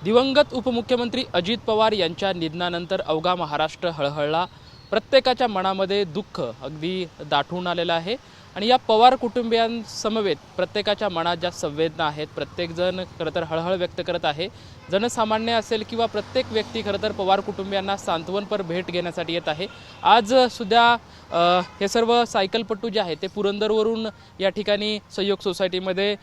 दिवंगत उपमुख्यमंत्री अजित पवार यांच्या निधनानंतर अवघा महाराष्ट्र हळहळला। प्रत्येकाच्या मनामध्ये दुःख अगदी दाटून आलेलं आहे आणि या पवार कुटुंबियांसमवेत प्रत्येकाच्या मनात ज्या संवेदना आहेत प्रत्येकजण खरं तर हळहळ व्यक्त करत आहे। जनसामान्य असेल किंवा प्रत्येक व्यक्ती खरं तर पवार कुटुंबियांना सांत्वनपर भेट घेण्यासाठी येत आहे। आज सुद्धा हे सर्व सायकलपटू जे आहेत ते पुरंदरवरून या ठिकाणी सहयोग सोसायटीमध्ये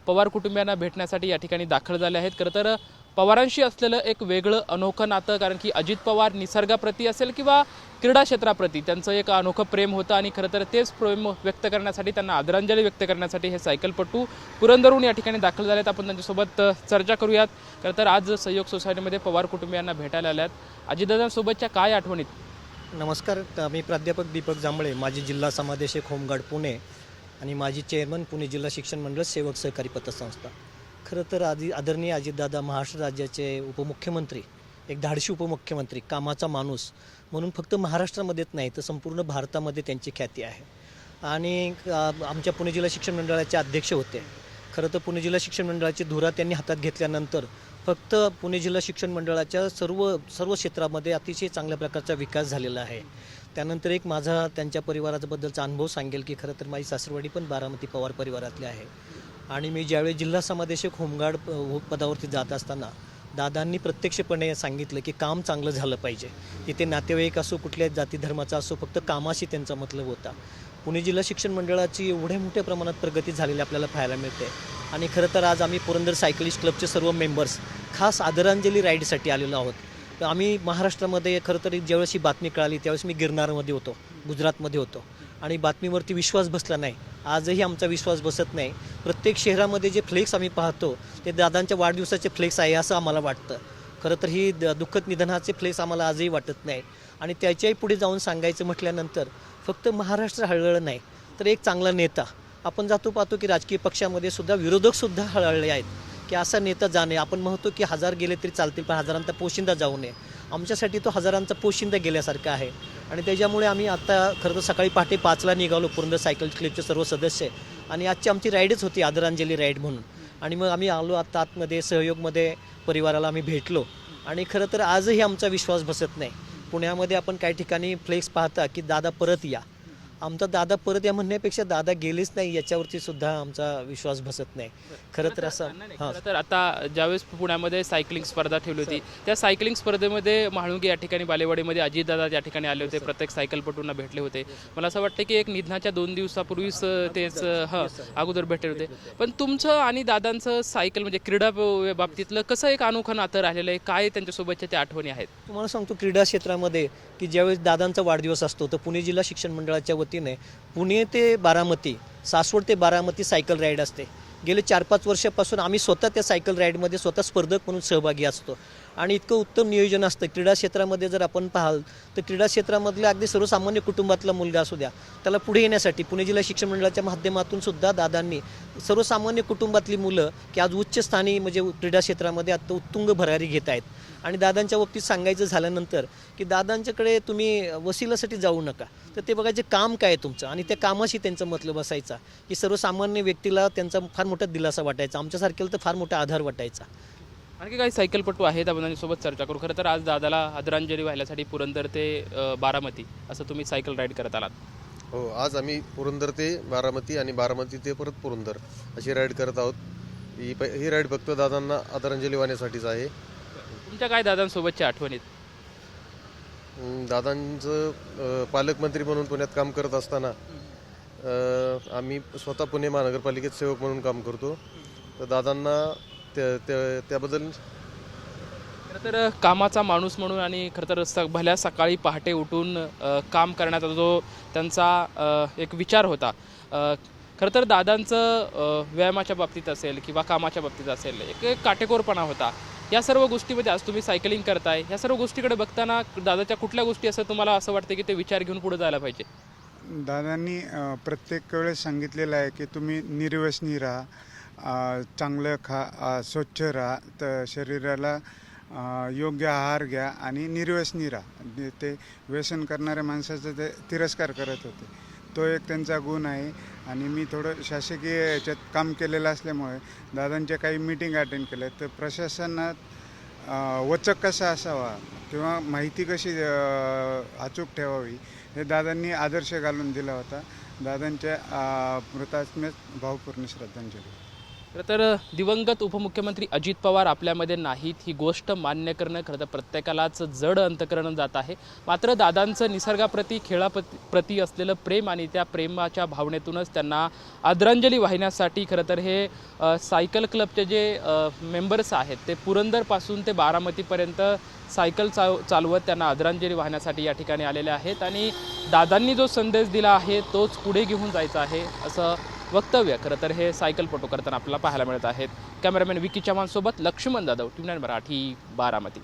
पवार कुटुंबियांना भेटण्यासाठी या ठिकाणी दाखल झाले आहेत। खरं तर पवारांशी असलेलं एक वेगळं अनोखं नातं, कारण की अजित पवार निसर्गाप्रती असेल किंवा क्रीडा क्षेत्राप्रती त्यांचं एक अनोखं प्रेम होतं आणि खरं तर तेच प्रेम व्यक्त करण्यासाठी, त्यांना आदरांजली व्यक्त करण्यासाठी हे सायकलपटू पुरंदरहून या ठिकाणी दाखल झालेत। आपण त्यांच्यासोबत चर्चा करूयात। खरं तर आज सहयोग सोसायटीमध्ये पवार कुटुंबियांना भेटायला आल्यात। अजितदादांसोबतच्या काय आठवणीत? नमस्कार, मी प्राध्यापक दीपक जांभळे, माजी जिल्हा समादेशक होमगार्ड पुणे आणि माजी चेअरमन पुणे जिल्हा शिक्षण मंडळ सेवक सहकारी पतसंस्था। खरं तर आदरणीय अजितदादा महाराष्ट्र राज्याचे उपमुख्यमंत्री, एक धाडशी उपमुख्यमंत्री, कामाचा माणूस म्हणून फक्त महाराष्ट्रामध्येच नाही तर संपूर्ण भारतामध्ये त्यांची ख्याती आहे। आणि आमच्या पुणे जिल्हा शिक्षण मंडळाचे अध्यक्ष होते। खरं तर पुणे जिल्हा शिक्षण मंडळाची धुरा त्यांनी हातात घेतल्यानंतर फक्त पुणे जिल्हा शिक्षण मंडळाच्या सर्व क्षेत्रामध्ये अतिशय चांगल्या प्रकारचा विकास झालेला आहे। त्यानंतर एक माझा त्यांच्या परिवाराबद्दलचा अनुभव सांगेल की खरं तर माझी सासरवाडी पण बारामती पवार परिवारातली आहे आणि मी ज्यावेळी जिल्हा समादेशक होमगार्ड पदावरती जात असताना दादांनी प्रत्यक्षपणे सांगितलं की काम चांगलं झालं पाहिजे। तिथे नातेवाईक असो, कुठल्याच जाती धर्माचा असो, फक्त कामाशी त्यांचा मतलब होता। पुणे जिल्हा शिक्षण मंडळाची एवढ्या मोठ्या प्रमाणात प्रगती झालेली आपल्याला पाहायला मिळते। आणि खरं तर आज आम्ही पुरंदर सायकलिस्ट क्लबचे सर्व मेंबर्स खास आदरांजली राईडसाठी आलेलो आहोत। तर आम्ही महाराष्ट्रामध्ये खरं तर ज्यावेळेस ही बातमी कळाली त्यावेळेस मी गिरनारमध्ये होतो, गुजरातमध्ये होतो आणि बातमीवरती विश्वास बसला नाही। आजही आमचा विश्वास बसत नाही। प्रत्येक शहरामध्ये जे फ्लेक्स आम्ही पाहतो ते दादांच्या वाढदिवसाचे फ्लेक्स आहे असं आम्हाला वाटतं। खरं तर ही दुःखद निधनाचे फ्लेक्स आम्हाला आजही वाटत नाही। आणि त्याच्याही पुढे जाऊन सांगायचं म्हटल्यानंतर फक्त महाराष्ट्र हळहळलं नाही तर एक चांगला नेता, आपण पाहतो की राजकीय पक्षामध्ये सुद्धा विरोधकसुद्धा हळहळले आहेत की असा नेता जाणे। आपण म्हणतो की 1000 गेले तरी चालतील पण हजारांचा पोशिंदा जाऊ नये। आमच्यासाठी तो हजारांचा पोशिंदा गेल्यासारखा आहे। आणि त्याच्यामुळे आम्ही आता खरं तर सकाळी पहाटे 5ला निघालो, पुरंदर सायकल क्लबचे सर्व सदस्य, आणि आजची आमची राईडच होती आदरांजली राईड म्हणून। आणि मग आम्ही आलो आता आतमध्ये सहयोगमध्ये, परिवाराला आम्ही भेटलो आणि खरं तर आजही आमचा विश्वास बसत नाही। पुण्यामध्ये आपण काही ठिकाणी फ्लेक्स पाहता की दादा परत या, आमचा दादा परत या म्हणण्यापेक्षा दादा गेलेच नाही याच्यावरती सुद्धा आमचा विश्वास बसत नाही। खरं तर असं खरं तर आता ज्यावेळेस पुण्यामध्ये सायकलिंग स्पर्धा ठेवली होती त्या सायकलिंग स्पर्धेमध्ये म्हाळुंगे या ठिकाणी बालेवाडीमध्ये अजितदादा या ठिकाणी आले होते, प्रत्येक सायकलपटूंना भेटले होते। मला असं वाटतं की एक निधनाच्या 2 दिवसापूर्वीच तेच अगोदर भेटले होते। पण तुमचं आणि दादांचं सायकल म्हणजे क्रीडा बाबतीतलं कसं एक अनोखं नातं राहिलेलं आहे? काय त्यांच्यासोबतच्या त्या आठवणी आहेत? तुम्हाला सांगतो, क्रीडा क्षेत्रामध्ये की ज्यावेळेस दादांचा वाढदिवस असतो तर पुणे जिल्हा शिक्षण मंडळाच्या वतीने पुणे ते बारामती, सासवड ते बारामती सायकल राईड असते। गेले 4-5 वर्षापासून आम्ही स्वतः त्या सायकल राईडमध्ये स्वतः स्पर्धक म्हणून सहभागी असतो आणि इतकं उत्तम नियोजन असतं। क्रीडा क्षेत्रामध्ये जर आपण पाहाल तर क्रीडा क्षेत्रामधल्या अगदी सर्वसामान्य कुटुंबातला मुलगा असू द्या, त्याला पुढे येण्यासाठी पुणे जिल्हा शिक्षण मंडळाच्या माध्यमातून सुद्धा दादांनी सर्वसामान्य कुटुंबातली मुलं की आज उच्च स्थानी म्हणजे क्रीडा क्षेत्रामध्ये आता उत्तुंग भरारी घेत आहेत। आणि दादांच्या बाबतीत सांगायचं झाल्यानंतर की दादांच्याकडे तुम्ही वसिलासाठी जाऊ नका, तर ते बघायचे काम काय आहे तुमचं आणि त्या कामाशी त्यांचा मतलब असायचा की सर्वसामान्य व्यक्तीला त्यांचा फार मोठा दिलासा वाटायचा, आमच्यासारख्याला तर फार मोठा आधार वाटायचा। आणखी काही सायकलपटू आहेत, आपण त्यांच्यासोबत चर्चा करू। खरं तर आज दादाला आदरांजली वाहिल्यासाठी पुरंदर ते बारामती असं तुम्ही सायकल राईड करत आलात। हो, आज आम्ही पुरंदर ते बारामती आणि बारामती ते परत पुरंदर अशी राईड करत आहोत। ही राईड फक्त दादांना आदरांजली वाहण्यासाठीच आहे। तुमच्या काय दादांसोबतच्या आठवणीत? दादांचं पालकमंत्री म्हणून पुण्यात काम करत असताना आम्ही स्वतः पुणे महानगरपालिकेत सेवक म्हणून काम करतो, तर दादांना त्याबद्दल खरं तर कामाचा माणूस म्हणून आणि खरं तर भल्या सकाळी पहाटे उठून काम करण्याचा जो त्यांचा एक विचार होता, खरं तर दादांचं व्यायामाच्या बाबतीत असेल किंवा कामाच्या बाबतीत असेल एक काटेकोरपणा होता। या सर्व गोष्टीमध्ये आज तुम्ही सायकलिंग करताय, या सर्व गोष्टीकडे बघताना दादाच्या कुठल्या गोष्टी असं तुम्हाला असं वाटतं की ते विचार घेऊन पुढे जायला पाहिजे? दादांनी प्रत्येक वेळेस सांगितलेलं आहे की तुम्ही निर्व्यसनी राहा, चांगलं खा, स्वच्छ राहा, तर शरीराला योग्य आहार घ्या आणि निर्व्यसनी राहा। ते व्यसन करणाऱ्या माणसाचा ते तिरस्कार करत होते, तो एक त्यांचा गुण आहे। आणि मी थोडं शासकीय याच्यात काम केलेलं असल्यामुळे दादांच्या काही मीटिंग अटेंड केल्या, तर प्रशासनात वचक कसा असावा किंवा माहिती कशी अचूक ठेवावी हे दादांनी आदर्श घालून दिला होता. दादांच्या मृतात्म्यास भावपूर्ण श्रद्धांजली. खरं तर दिवंगत उपमुख्यमंत्री अजित पवार आपल्यामध्ये नाहीत ही गोष्ट मान्य करणं खरं तर प्रत्येकालाच जड अंतकरण जात आहे. मात्र दादांचं निसर्गाप्रती खेळाप्रती असलेलं प्रेम आणि त्या प्रेमाच्या भावनेतूनच त्यांना आदरांजली वाहिण्यासाठी खरं तर हे सायकल क्लबचे जे मेंबर्स आहेत ते पुरंदरपासून ते बारामतीपर्यंत सायकल चालवत त्यांना आदरांजली वाहण्यासाठी या ठिकाणी आलेले आहेत. आणि दादांनी जो संदेश दिला आहे तोच पुढे घेऊन जायचा आहे असं वक्तव्य खरं तर हे सायकलपटू करताना आपल्याला पाहायला मिळत आहेत. कॅमेरामॅन विकी चव्हाणसोबत लक्ष्मण जाधव, TV9 मराठी, बारामती.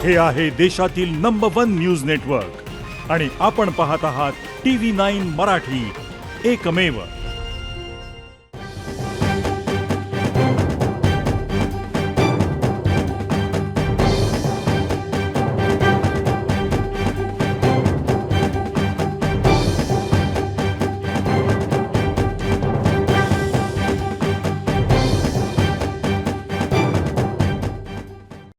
हे आहे देशातील नंबर 1 न्यूज नेटवर्क आणि आपण पाहत आहात TV9 मराठी, एकमेव.